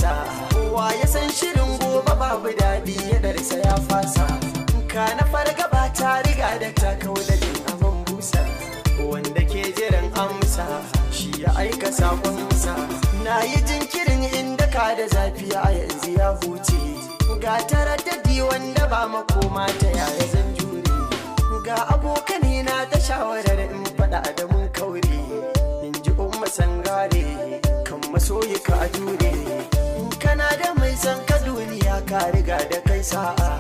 nesa. Kowa ya san shirin gobe babu daɗi ya darsa ya fasa. Ka na fargaba ta riga da ta kau da jin abin busa. Wanda ke jiran amsa shi ya aika sakonsa. Na yi jinkirin inda ka da zafi a yanzu ya huce. Ga taraddadi wanda ba makoma ta yaya zan jure. Ga abokane na ta shawarar in faɗa da mun kaure. In ji umma sangare kan masoyi ka jure. Kana da mai san ka duniya ka riga da kai sa'a.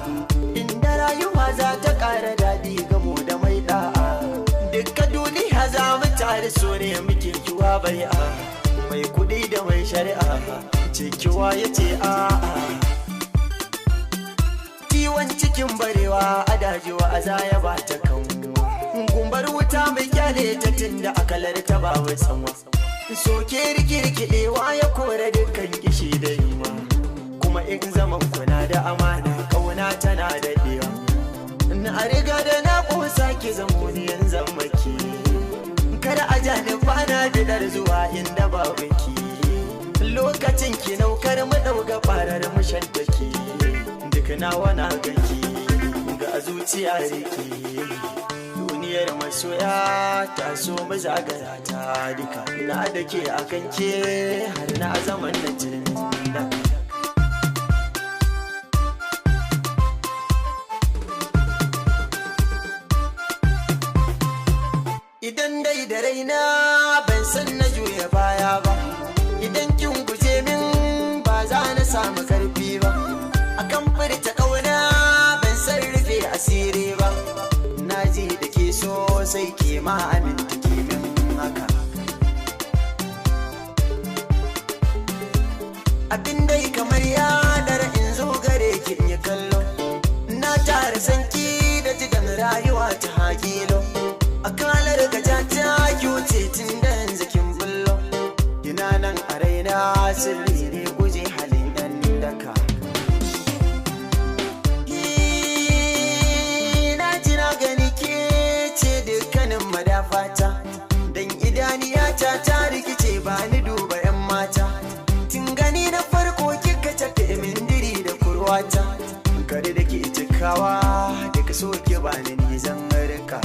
Inda rayuwa za ta ƙara daɗi gamo da mai ɗa'a. Dukka duniya za mu tare so ne muke kiwa bai'a. Mai kuɗi da mai shari'a ce kiwa ya ce a'a. Kiwon cikin barewa a dajewa a zaya ba ta kanwa. Gumbar wuta mai kyale ta tunda akalar ta ba wai sanwa. Soke rikirkiɗewa ya kore dukkan kishi da yunwa. Kuma in zaman kuna da amana kauna tana daɗewa. Na riga da na ƙosa ki zamo ni yanzu maki. Kada a jani kwana bidar zuwa inda babu ki. Lokacin ki naukar mu ɗauga farar mu shantaki. Duk nawa na ganki ga zuciya riki. Duniyar masoya ta so mu zagara ta duka. Na da ke akan ke har na zaman da jirgin da. Idan dai da raina ban san na juya baya ba. Idan kin guje min ba za na samu karfi ba. Akan furta ƙauna ban san rufe asiri ba. Na ji da ke sosai ke ma aminta ke min haka. Abin dai kamar yanar in zo gare ki in yi kallo. Na tara sanki da jigan rayuwa ta hakilo. Akalar gaja ta kyuce tun da yanzu kin bullo. Kina nan a raina sirri ne guje halin ɗan daka. Na ji na gani ke ce dukkanin madafata. Dan idaniyata ta rikice ba ni duba 'yan mata. Tun gani na farko kika tafi min diri da kurwata. Kare da ke cikawa daga so ki ba ni zan rika.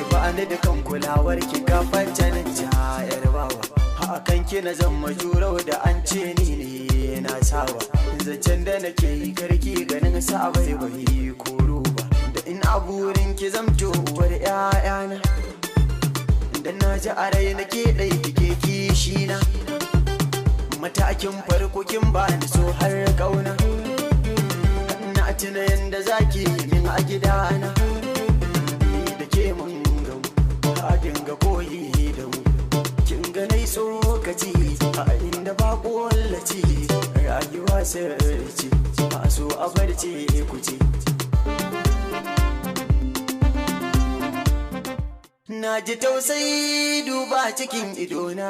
Ba'ani da kan kulawar ki gafarta na jayar bawa. Hakan ki na zama jurau da an ce ni ne na saba. Zancen da nake yi karki ganin sa bai bai koro ba. Da in aburin ki zamto uwar 'ya'yana. Da na ji a rai nake ɗai kike kishi na. Matakin farko kin ba ni so har ƙauna. Na tuna yanda zaki min a gidana. Da ke mun dinga koyi da mu. Kin ganai tsokaci a inda ba ƙwallaci. Rayuwa sarci ba so a barci kuce. Na ji tausayi duba cikin idona.